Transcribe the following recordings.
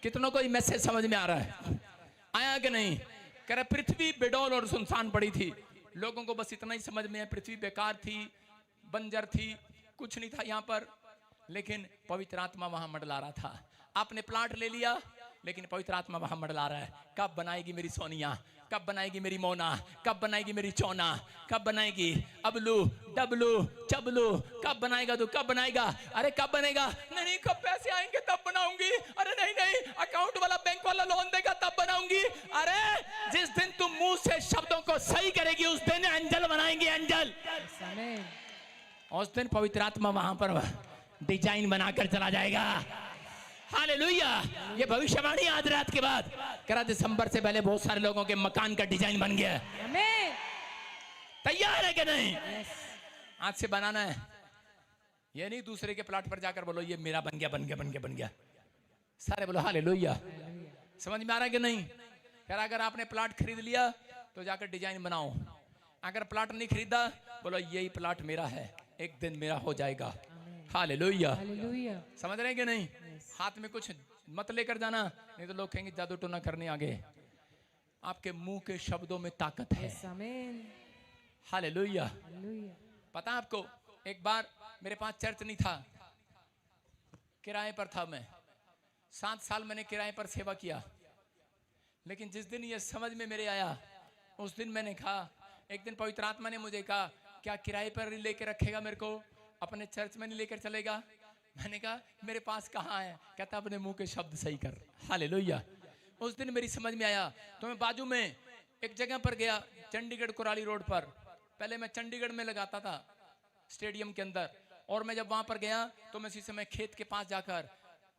कितनों को ये मैसेज समझ में आ रहा है? आया कि नहीं? कह रहा पृथ्वी बेडौल और सुनसान पड़ी थी, लोगों को बस इतना ही समझ में है, पृथ्वी बेकार थी, बंजर थी, कुछ नहीं था यहाँ पर, लेकिन पवित्र आत्मा वहां मंडला रहा था। आपने प्लाट ले लिया, लेकिन पवित्र आत्मा वहां मंडला रहा है। कब बनाएगी मेरी सोनिया, कब बनाएगी मेरी मोना, कब बनाएगी मेरी चौना, कब बनाएगी अबलू डबलू चबलू, कब बनाएगा तू, कब बनाएगा? अरे कब बनेगा? नहीं कब पैसे आएंगे तब बनाऊंगी। अरे नहीं अकाउंट वाला बैंक वाला लोन देगा तब बनाऊंगी। अरे जिस दिन तुम मुंह से शब्दों को सही करेगी उस दिन एंजल बनाएंगे, एंजल। उस दिन पवित्र आत्मा वहां पर डिजाइन बनाकर चला जाएगा। हालेलुया। ये भविष्यवाणी आज रात के बाद करा, दिसंबर से पहले बहुत सारे लोगों के मकान का डिजाइन बन गया है। तैयार है कि नहीं? आज से बनाना है। ये नहीं दूसरे के प्लाट पर जाकर बोलो ये मेरा बन गया बन गया बन गया बन गया। सारे बोलो हालेलुया। समझ में आ रहा है कि नहीं? कह रहा अगर आपने प्लाट खरीद लिया तो जाकर डिजाइन बनाओ, अगर प्लाट नहीं खरीदा बोलो यही प्लाट मेरा है, एक दिन मेरा हो जाएगा। हालेलुया। समझ रहे हैं कि नहीं? हाथ में कुछ मत लेकर जाना, नहीं तो लोग कहेंगे जादू टोना करने आ गए। आपके मुंह के शब्दों में ताकत है। हालेलुया। पता आपको, एक बार मेरे पास चर्च नहीं था, किराए पर था मैं। 7 साल मैंने किराए पर सेवा किया, लेकिन जिस दिन ये समझ में मेरे आया उस दिन मैंने कहा, एक दिन पवित्र आत्मा ने मुझे कहा क्या किराए पर लेकर रखेगा मेरे को, अपने चर्च में नहीं लेकर चलेगा? मैंने कहा मेरे पास कहाँ है? कहता अपने मुंह के शब्द सही कर। हालेलुया। उस दिन मेरी समझ में आया, तो मैं बाजू में एक जगह पर गया, चंडीगढ़ कुराली रोड पर। पहले मैं चंडीगढ़ में लगाता था स्टेडियम के अंदर, और मैं जब वहां पर गया तो मैं इसी समय खेत के पास जाकर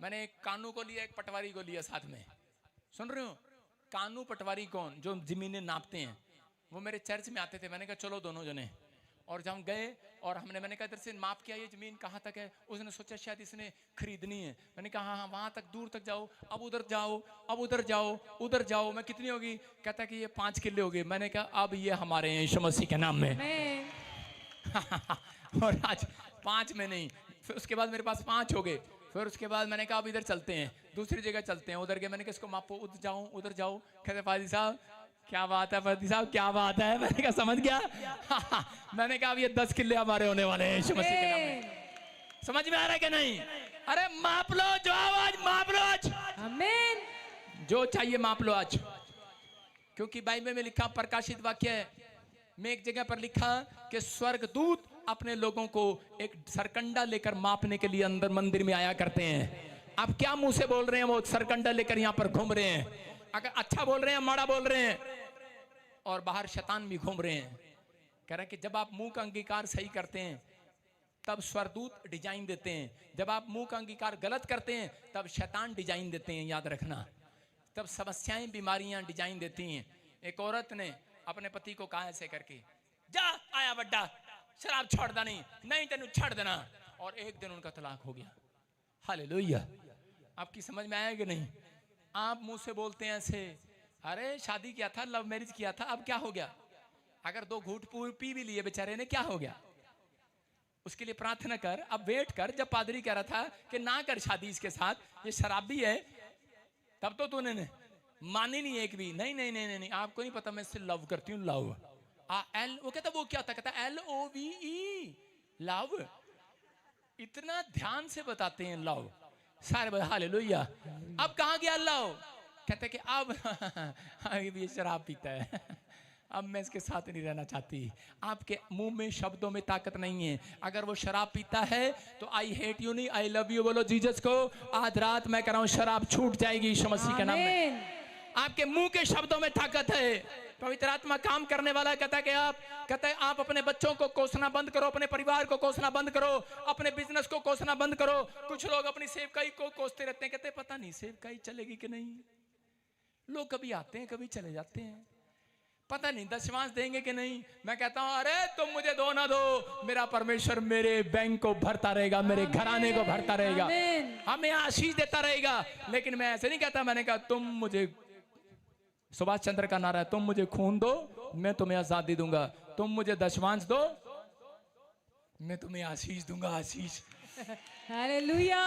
मैंने एक कानू को लिया, एक पटवारी को लिया साथ में। सुन रहे हो? कानू पटवारी कौन? जो जमीनें नापते हैं, वो मेरे चर्च में आते थे। मैंने कहा चलो दोनों जने, और जब हम गए और मैंने कहा इधर से माप किया, ये जमीन कहाँ तक है? उसने सोचा शायद इसने खरीदनी है। मैंने कहा हाँ वहां तक, दूर तक जाओ, अब उधर जाओ, अब उधर जाओ, उधर जाओ। मैं कितनी होगी? कहता कि ये 5 किले हो गए। मैंने कहा अब ये हमारे हैं यीशु मसीह के नाम में। और आज 5 में नहीं, फिर उसके बाद मेरे पास 5 हो गए। फिर उसके बाद मैंने कहा अब इधर चलते हैं, दूसरी जगह चलते हैं। उधर गए, मैंने कहा इसको मापो, उधर जाओ उधर जाओ। कहते फादी साहब क्या बात है, फादी साहब क्या बात है। मैंने कहा समझ गया। मैंने कहा अब ये 10 किले हमारे होने वाले हैं यीशु मसीह के नाम में। समझ में आ रहा है कि नहीं? अरे माप लो, जो आवाज माप लो आज। आमीन। जो चाहिए माप लो आज, क्योंकि बाइबल में लिखा, प्रकाशित वाक्य में एक जगह पर लिखा कि स्वर्गदूत अपने लोगों को एक सरकंडा लेकर मापने के लिए अंदर मंदिर में आया करते हैं। आप क्या मुंह से बोल रहे हैं? वो सरकंडा लेकर यहाँ पर घूम रहे हैं। अगर अच्छा बोल रहे हैं, माड़ा बोल रहे हैं, और बाहर शैतान भी घूम रहे हैं। कह रहे हैं कि जब आप मुंह का अंगीकार सही करते हैं तब स्वर्गदूत डिजाइन देते हैं, जब आप मुंह का अंगीकार गलत करते हैं तब शैतान डिजाइन देते हैं। याद रखना, तब समस्याएं बीमारियां डिजाइन देती हैं। एक औरत ने अपने पति को कहा ऐसे करके, जा आया बड्डा, शराब छोड़ देनी, नहीं तेनू छोड़ देना, और एक दिन उनका तलाक हो गया। हालेलुया। आपकी समझ में आया कि नहीं? आप मुंह से बोलते हैं ऐसे, अरे शादी किया था, लव मैरिज किया था, अब क्या हो गया? अगर 2 घूंट पी भी लिए बेचारे ने, क्या हो गया? उसके लिए प्रार्थना कर, अब वेट कर। जब पादरी कह रहा था कि ना कर शादी इसके साथ, ये शराबी है, तब तो तूने मानी नहीं एक भी। नहीं नहीं नहीं नहीं, नहीं आपको नहीं पता मैं इससे लव करती हूँ। लव एल, वो कहता वो क्या होता? कहता LOVE, लव। इतना ध्यान से बताते हैं लव सारे। हालेलुया। अब कहाँ गया लव? कहते कि अब ये शराब पीता है, अब मैं इसके साथ नहीं रहना चाहती। आपके मुंह में शब्दों में ताकत नहीं है। अगर वो शराब पीता है तो आई हेट यू नहीं, आई लव यू बोलो जीसस को। आज रात मैं कह रहा हूँ शराब छूट जाएगी यीशु मसीह के नाम में। आपके मुंह के शब्दों में ताकत है। पवित्र आत्मा काम करने वाला कहता है कि आप अपने बच्चों को कोसना बंद करो, अपने परिवार को कोसना बंद करो, अपने बिजनेस को कोसना बंद करो। कुछ लोग अपनी सेवकाई को कोसते रहते हैं, कहते हैं पता नहीं सेवकाई चलेगी कि नहीं। लोग कभी आते हैं कभी चले जाते हैं, पता नहीं दशमांश देंगे कि नहीं। मैं कहता हूं अरे तुम मुझे दो ना दो, मेरा परमेश्वर मेरे बैंक को भरता रहेगा, मेरे घराने को भरता रहेगा, हमें आशीष देता रहेगा। लेकिन मैं ऐसे नहीं कहता। मैंने कहा तुम मुझे, सुभाष चंद्र का नारा है, तुम मुझे खून दो मैं तुम्हें आजादी दूंगा, तुम मुझे दशमांश दो मैं तुम्हें आशीष दूंगा। आशीष। हालेलुया।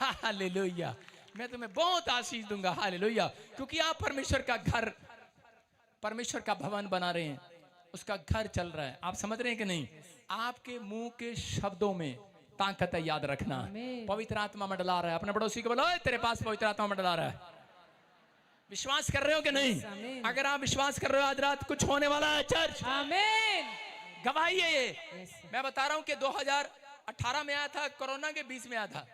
हालेलुया। मैं तुम्हें बहुत आशीष दूंगा। हालेलुया। क्योंकि आप परमेश्वर का घर, परमेश्वर का भवन बना रहे हैं, उसका घर चल रहा है। आप समझ रहे हैं कि नहीं? आपके मुंह के शब्दों में ताकत है, याद रखना। पवित्र आत्मा मंडला रहा है। अपने पड़ोसी को बोलो, तेरे पास पवित्र आत्मा मंडला रहा है। विश्वास कर रहे हो कि नहीं? अगर आप विश्वास कर रहे हो, आज रात कुछ होने वाला है चर्च। आमीन। गवाही है ये। मैं बता रहा हूं कि 2018 में आया था, कोरोना के 20 में आया था।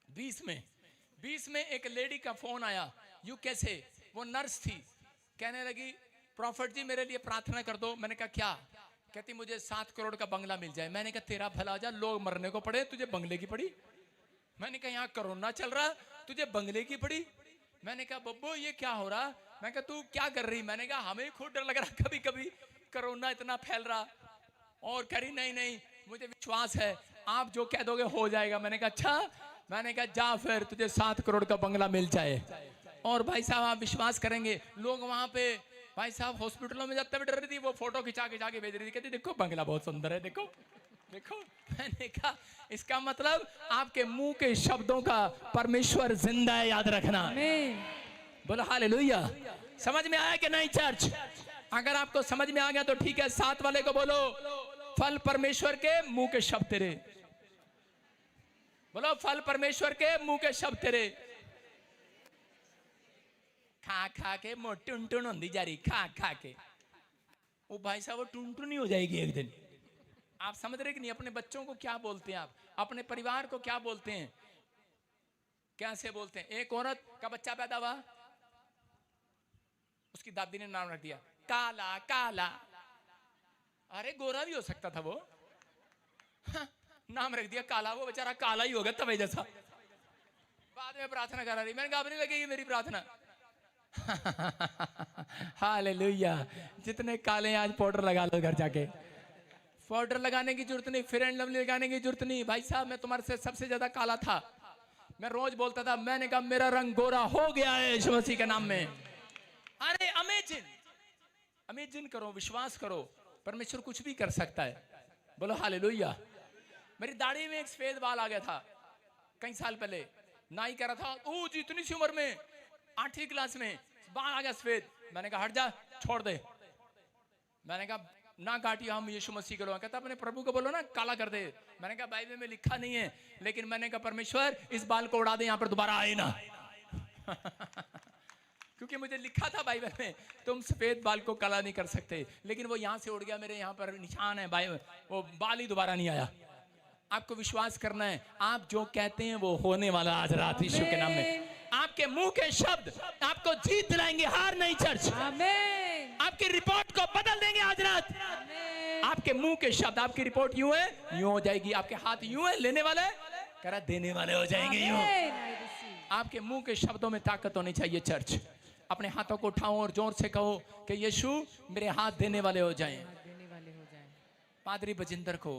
20 में एक लेडी का फोन आया यूके से। वो नर्स थी। कहने लगी, प्रॉफिट जी मेरे लिए प्रार्थना कर दो। मैंने कहा क्या? कहती मुझे 7 करोड़ का बंगला मिल जाए। मैंने कहा तेरा भला जा, लोग मरने को पड़े, तुझे बंगले की पड़ी। मैंने कहा यहाँ कोरोना चल रहा, तुझे बंगले की पड़ी। मैंने कहा बब्बू ये क्या हो रहा? मैं कहा तू क्या कर रही? मैंने कहा हमें खुद डर लग रहा कभी कभी, कोरोना इतना फैल रहा। और करी नहीं मुझे विश्वास है आप जो कह दोगे हो जाएगा। मैंने कहा अच्छा। मैंने कहा जा फिर, तुझे 7 करोड़ का बंगला मिल जाए। और भाई साहब आप विश्वास करेंगे, लोग वहां पे भाई साहब हॉस्पिटलों में जाते हुए डर रही थी। वो फोटो खिंचा के भेज रही थी, कहती देखो बंगला बहुत सुंदर है, देखो देखो। मैंने कहा इसका मतलब आपके मुंह के शब्दों का परमेश्वर जिंदा है, याद रखना। बोलो हालेलुया। समझ में आया कि नहीं चर्च? अगर आपको समझ में आ गया तो ठीक है। साथ वाले को बोलो, फल परमेश्वर के मुंह के शब्द तेरे। बोलो फल परमेश्वर के मुंह के शब्द तेरे। खा के टुन टुन होती जा रही, खा के वो भाई साहब वो टुन टुन ही हो जाएगी एक दिन। आप समझ रहे कि नहीं? अपने बच्चों को क्या बोलते हैं आप? अपने परिवार को क्या बोलते हैं? कैसे बोलते हैं? एक औरत का बच्चा पैदा हुआ, उसकी दादी ने नाम रख दिया काला काला। अरे गोरा भी हो सकता था वो। हाँ, नाम रख दिया काला, वो बेचारा काला ही हो गया तवे जैसा। बाद में प्रार्थना करा रही, मैंने कहा नहीं लगेगी मेरी प्रार्थना। हालेलुया। जितने काले आज पाउडर लगा लो घर जाके। पाउडर लगाने की जरूरत नहीं, फेयर एंड लवली लगाने की जरूरत नहीं। भाई साहब मैं तुम्हारे से सबसे ज्यादा काला था। मैं रोज बोलता था, मैंने कहा मेरा रंग गोरा हो गया है यीशु मसीह के नाम में। अरे अमेजिन करो, विश्वास करो, परमेश्वर कुछ भी कर सकता है। बोलो हालेलुया। मेरी दाढ़ी में एक सफेद बाल आ गया था कई साल पहले। नाई कह रहा था ओ जी इतनी सी उम्र में 8वीं क्लास में बाल आ गया सफेद। मैंने कहा हट जा, छोड़ दे। मैंने कहा ना काटिए, हम यीशु मसीह के लोग। कहता अपने प्रभु को बोलो ना काला कर दे। मैंने कहा बाइबल में लिखा नहीं है, लेकिन मैंने कहा परमेश्वर इस बाल को उड़ा दे, यहाँ पर दोबारा आए ना। क्योंकि मुझे लिखा था बाइबल में तुम सफेद बाल को काला नहीं कर सकते, लेकिन वो यहाँ से उड़ गया। मेरे यहाँ पर निशान है बाइबल, वो बाल ही दोबारा नहीं आया। आपको विश्वास करना है, आप जो कहते हैं वो होने वाला आज रात यीशु के नाम में। आपके मुंह के शब्द आपको जीत दिलाएंगे, हार नहीं चर्च। आपकी रिपोर्ट को बदल देंगे आज रात। आपके मुंह के शब्द, आपकी रिपोर्ट यूं है यूं हो जाएगी। आपके हाथ यूं है लेने वाले, कह रहा देने वाले हो जाएंगे यूं। आपके मुंह के शब्दों में ताकत होनी चाहिए चर्च। अपने हाथों को उठाओ और जोर से कहो कि यीशु मेरे हाथ देने वाले हो जाएं। पादरी बजिंदर को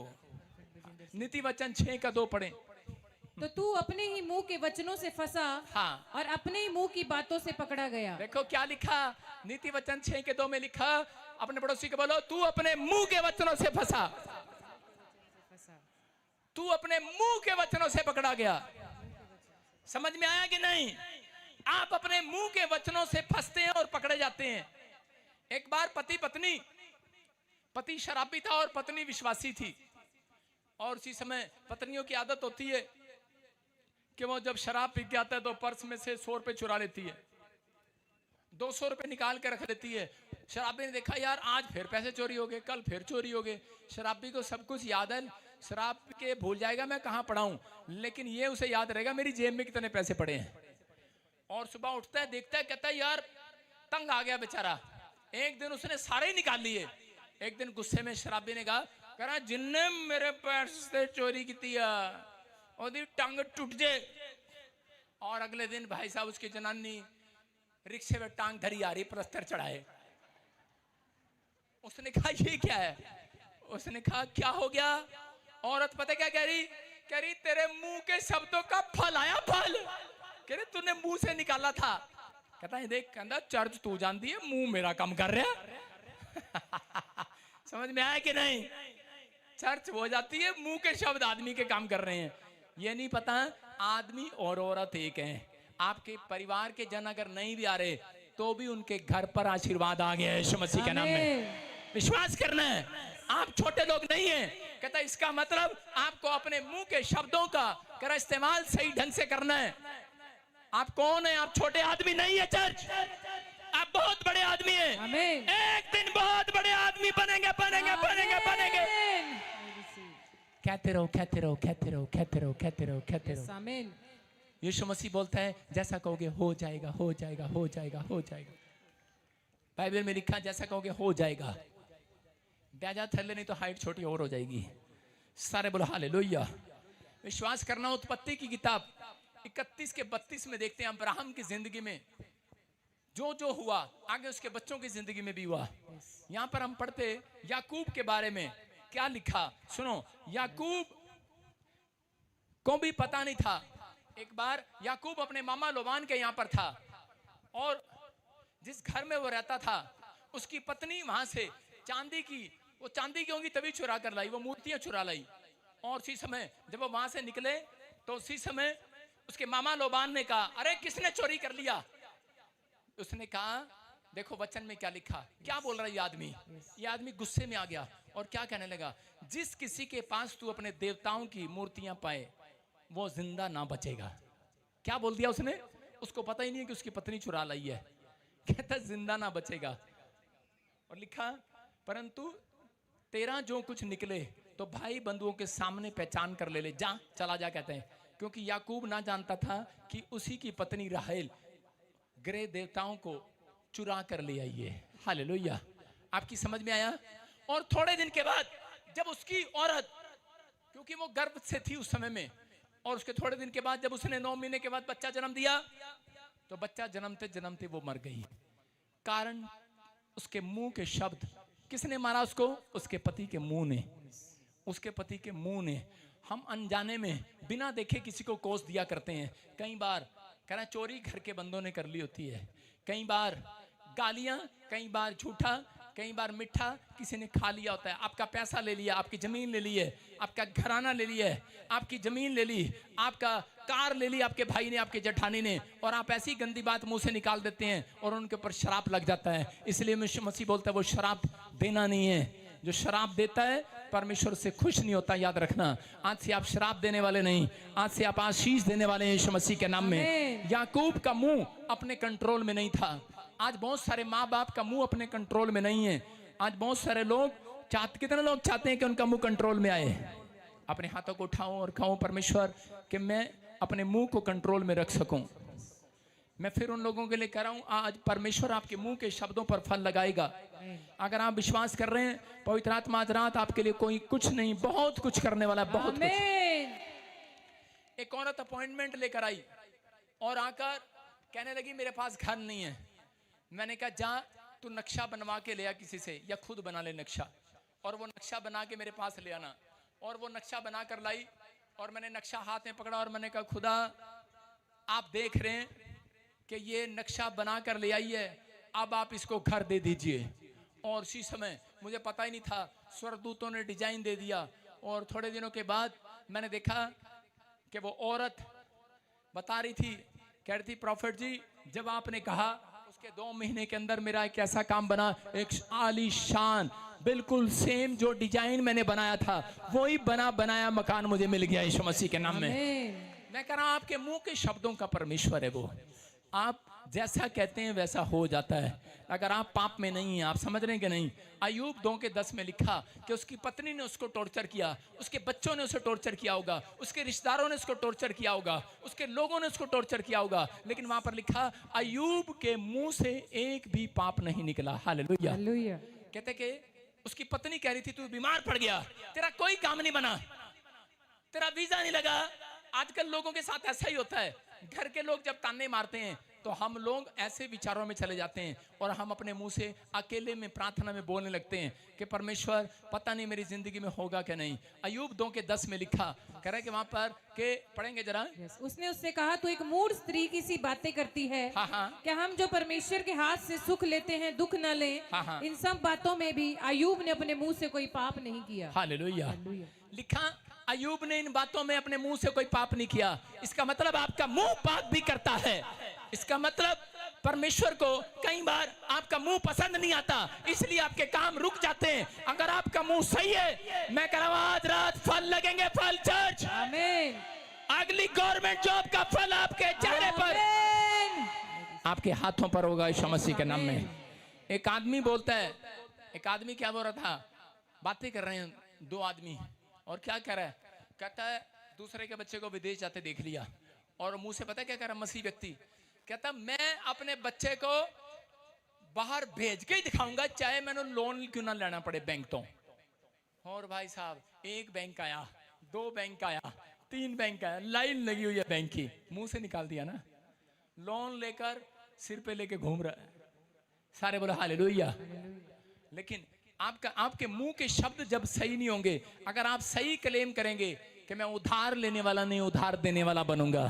नीति वचन 6:2 पढ़े। तो तू अपने ही मुंह के वचनों से फंसा, हाँ, और अपने ही मुंह की बातों से पकड़ा गया। देखो क्या लिखा, नीति वचन 6:2 में लिखा। अपने पड़ोसी को बोलो तू अपने मुंह के वचनों से फंसा, तू अपने मुंह के वचनों से पकड़ा गया। समझ में आया कि नहीं? आप अपने मुंह के वचनों से फंसते हैं और पकड़े जाते हैं। एक बार पति शराबी था और पत्नी विश्वासी थी। और उसी समय पत्नियों की आदत होती है कि वो जब शराब पी के आता है तो पर्स में से 100 रुपए चुरा लेती है, 200 रुपए निकाल के रख देती है। शराबी ने देखा यार आज फिर पैसे चोरी हो गए, कल फिर चोरी हो गए। शराबी को सब कुछ याद है, शराब के भूल जाएगा मैं कहाँ पड़ा हूं, लेकिन ये उसे याद रहेगा मेरी जेब में कितने पैसे पड़े हैं। और सुबह उठता है, देखता है, कहता है यार तंग आ गया बेचारा। एक दिन उसने सारे ही निकाल लिए। एक दिन गुस्से में शराबी ने कहा जिनने मेरे पैसे चोरी की ओदी टंग टूट जाए। और अगले दिन भाई साहब उसकी जनानी रिक्शे में टांग धरी आ रही, प्लस्तर चढ़ाए। उसने कहा ये क्या है? उसने कहा क्या हो गया? औरत पता क्या कह रही तेरे मुंह के शब्दों का फल आया, फल। कह रही तूने मुंह से निकाला था। कहता है देख, कहता चर्च तू जानती है, मुंह मेरा काम कर रहा। समझ में आया कि नहीं? चर्च हो जाती है, मुंह के शब्द आदमी के काम कर रहे हैं। ये नहीं पता आदमी और औरत एक हैं। आपके परिवार के जन अगर नहीं भी आ रहे तो भी उनके घर पर आशीर्वाद आ गया है यीशु मसीह के नाम में। आमीन। विश्वास करना है, आप छोटे लोग नहीं हैं। कहता है इसका मतलब आपको अपने मुंह के शब्दों का करा इस्तेमाल सही ढंग से करना है। आप कौन है? आप छोटे आदमी नहीं है चर्च, आप बहुत बड़े आदमी हैं। आमीन। एक दिन बहुत बड़े आदमी बनेंगे बनेंगे बनेंगे बनेंगे। आमीन। कहते रहो कहते रहो कहते रहो कहते रहो कहते रहो कहते रहो। आमीन। यीशु मसीह बोलता है जैसा कहोगे हो जाएगा हो जाएगा हो जाएगा हो जाएगा। बाइबल में लिखा जैसा कहोगे हो जाएगा। ब्याजा थल्ले नहीं तो हाइट छोटी और हो जाएगी। सारे बोलो हालेलुया। विश्वास करना। उत्पत्ति की किताब 31 के 32 में देखते हैं अब्राहम की जिंदगी में जो जो हुआ आगे उसके बच्चों की जिंदगी में भी हुआ। यहां पर हम पढ़ते याकूब के बारे में क्या लिखा सुनो। याकूब को भी पता नहीं था। एक बार याकूब अपने मामा लोबान के यहां पर था और जिस घर में वो रहता था उसकी पत्नी वहां से चांदी की, वो चांदी की होंगी तभी चुरा कर लाई, वो मूर्तियां चुरा लाई। और उसी समय जब वो वहां से निकले तो उसी समय उसके मामा लोबान ने कहा अरे किसने चोरी कर लिया? उसने कहा देखो वचन में क्या लिखा। क्या बोल रहा है ये आदमी गुस्से में आ गया और क्या कहने लगा, जिस किसी के पास तू अपने देवताओं की मूर्तियां पाए वो जिंदा ना बचेगा। क्या बोल दिया उसने? उसको पता ही नहीं है कि उसकी पत्नी चुरा लाई है। कहता जिंदा ना बचेगा। और लिखा परंतु तेरा जो कुछ निकले तो भाई बंधुओं के सामने पहचान कर ले जा, चला जा कहते हैं। क्योंकि याकूब ना जानता था कि उसी की पत्नी राहेल ग्रह देवताओं को चुरा कर ले आई है। हालेलुया। आपकी समझ में आया? और थोड़े दिन के बाद जब उसकी औरत, क्योंकि वो गर्भ से थी उस समय में, और उसके थोड़े दिन के बाद जब उसने 9 महीने के बाद बच्चा जन्म दिया तो बच्चा जन्मते जन्मते वो मर गई। कारण उसके मुंह के शब्द। किसने मारा उसको? उसके पति के मुंह ने। उसके पति के मुंह ने। हम अनजाने में बिना देखे किसी को कोस दिया करते हैं। कई बार कहना चोरी घर के बंदों ने कर ली होती है, कई बार गालियां, कई बार झूठा, कई बार मिठा किसी ने खा लिया होता है। आपका पैसा ले लिया, आपकी जमीन ले ली है, आपका घराना ले लिया है, आपकी जमीन ले ली, आपका कार ले ली आपके भाई ने, आपके जेठानी ने, और आप ऐसी गंदी बात मुंह से निकाल देते हैं और उनके ऊपर शराब लग जाता है। इसलिए मसीह बोलता है वो शराब देना नहीं है। जो शराब देता है परमेश्वर से खुश नहीं होता। याद रखना, आज से आप शराब देने वाले नहीं, आज से आप आशीष देने वाले हैं यीशु मसीह के नाम में। याकूब का मुंह अपने कंट्रोल में नहीं था। आज बहुत सारे माँ बाप का मुंह अपने कंट्रोल में नहीं है। आज बहुत सारे लोग कितने लोग चाहते हैं कि उनका मुंह कंट्रोल में आए? अपने हाथों को उठाऊं और कहूं परमेश्वर कि मैं अपने मुंह को कंट्रोल में रख सकूं। मैं फिर उन लोगों के लिए कह रहा हूं, आज परमेश्वर आपके मुंह के शब्दों पर फल लगाएगा। अगर आप विश्वास कर रहे हैं, पवित्र आत्मा आज रात आपके लिए कोई कुछ नहीं बहुत कुछ करने वाला है, बहुत कुछ। एक औरत अपॉइंटमेंट लेकर आई और आकर कहने लगी मेरे पास घर नहीं है। मैंने कहा जा तू नक्शा बनवा के ले आ किसी से, या खुद बना ले नक्शा, और वो नक्शा बना के मेरे पास ले आना। और वो नक्शा बना कर लाई और मैंने नक्शा हाथ में पकड़ा और मैंने कहा खुदा आप देख रहे हैं कि ये नक्शा बना कर ले आई है, अब आप इसको घर दे दीजिए। और उसी समय मुझे पता ही नहीं था, स्वर्गदूतों ने डिजाइन दे दिया। और थोड़े दिनों के बाद मैंने देखा कि वो औरत बता रही थी, कह रही थी प्रॉफिट जी जब आपने कहा उसके 2 महीने के अंदर मेरा एक ऐसा काम बना, एक आलीशान बिल्कुल सेम जो डिजाइन मैंने बनाया था वही बना बनाया मकान मुझे मिल गया यीशु मसीह के नाम में। मैं कह रहा हूं आपके मुंह के शब्दों का परमेश्वर है वो। आप जैसा कहते हैं वैसा हो जाता है। अगर आप पाप में नहीं हैं, आप समझ रहे हैं कि नहीं? अय्यूब 2:10 में लिखा कि उसकी पत्नी ने उसको टॉर्चर किया, उसके बच्चों ने उसे टॉर्चर किया होगा, उसके रिश्तेदारों ने उसको टॉर्चर किया होगा, उसके लोगों ने उसको टॉर्चर किया होगा, लेकिन वहां पर लिखा अय्यूब के मुंह से एक भी पाप नहीं निकला। हालेलुया। कहते कि उसकी पत्नी कह रही थी तू बीमार पड़ गया, तेरा कोई काम नहीं बना, तेरा वीजा नहीं लगा। आजकल लोगों के साथ ऐसा ही होता है। घर के लोग जब ताने मारते हैं तो हम लोग ऐसे विचारों में चले जाते हैं और हम अपने मुंह से अकेले में प्रार्थना में बोलने लगते हैं कि परमेश्वर पता नहीं मेरी जिंदगी में होगा क्या नहीं। अय्यूब 2:10 में लिखा कह रहा है कि वहां पर के पढ़ेंगे जरा। उसने उससे कहा तू एक मूढ़ स्त्री की सी बातें करती है। क्या हम जो परमेश्वर के हाथ से सुख लेते हैं दुख न लें? इन सब बातों में भी अय्यूब ने अपने मुंह से कोई पाप नहीं किया। हालेलुया। लिखा अय्यूब ने इन बातों में अपने मुंह से कोई पाप नहीं किया। इसका मतलब आपका मुंह पाप भी करता है। इसका मतलब परमेश्वर को कई बार आपका मुंह पसंद नहीं आता, इसलिए आपके काम रुक जाते हैं। अगर आपका मुंह सही है, मैं कह रहा हूं आज रात फल लगेंगे, फल चर्च। आमीन। अगली गवर्नमेंट जॉब का फल आपके चेहरे पर, आपके हाथों पर होगा यीशु मसीह के नाम में। एक आदमी बोलता है, एक आदमी क्या बोल रहा था, बातें कर रहे हैं दो आदमी, और क्या कह रहा है, कहता है दूसरे के बच्चे को विदेश जाते देख लिया, और मुंह से पता है क्या कह रहा मसीह व्यक्ति, कहता मैं अपने बच्चे को बाहर भेज के ही दिखाऊंगा, चाहे मैंने लोन क्यों ना लेना पड़े बैंक तो। और भाई साहब, एक बैंक आया, दो बैंक आया, तीन बैंक आया, लाइन लगी हुई है बैंक की, मुंह से निकाल दिया ना, लोन लेकर सिर पे लेके घूम रहा है। सारे बोले हालेलुया। लेकिन आपके मुंह के शब्द जब सही नहीं होंगे, अगर आप सही क्लेम करेंगे कि मैं उधार लेने वाला नहीं उधार देने वाला बनूंगा,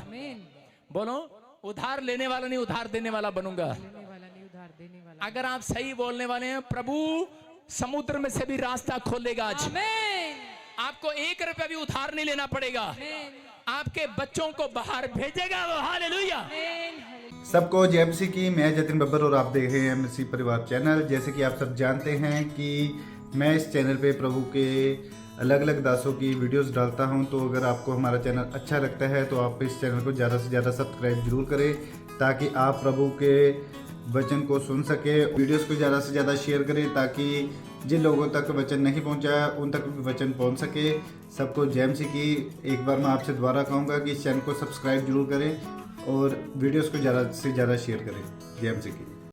बोलो उधार लेने वाला नहीं उधार देने वाला बनूंगा। अगर आप सही बोलने वाले हैं, प्रभु समुद्र में से भी रास्ता खोलेगा आज। आपको 1 रुपया भी उधार नहीं लेना पड़ेगा, आपके बच्चों को बाहर भेजेगा वो। हालेलुया। सबको जय मसीह की। मैं जतिन बब्बर और आप देख रहे हैं मसीह परिवार चैनल। जैसे कि आप सब जानते हैं कि मैं इस चैनल पे प्रभु के अलग अलग दासों की वीडियोस डालता हूं, तो अगर आपको हमारा चैनल अच्छा लगता है तो आप इस चैनल को ज़्यादा से ज़्यादा सब्सक्राइब जरूर करें, ताकि आप प्रभु के वचन को सुन सके। वीडियोस को ज़्यादा से ज़्यादा शेयर करें, ताकि जिन लोगों तक वचन नहीं पहुंचा उन तक भी वचन पहुंच सके। सबको जय मसीह की। एक बार मैं आपसे दोबारा कहूँगा कि इस चैनल को सब्सक्राइब जरूर करें और वीडियोस को ज़्यादा से ज़्यादा शेयर करें। जय मसीह की।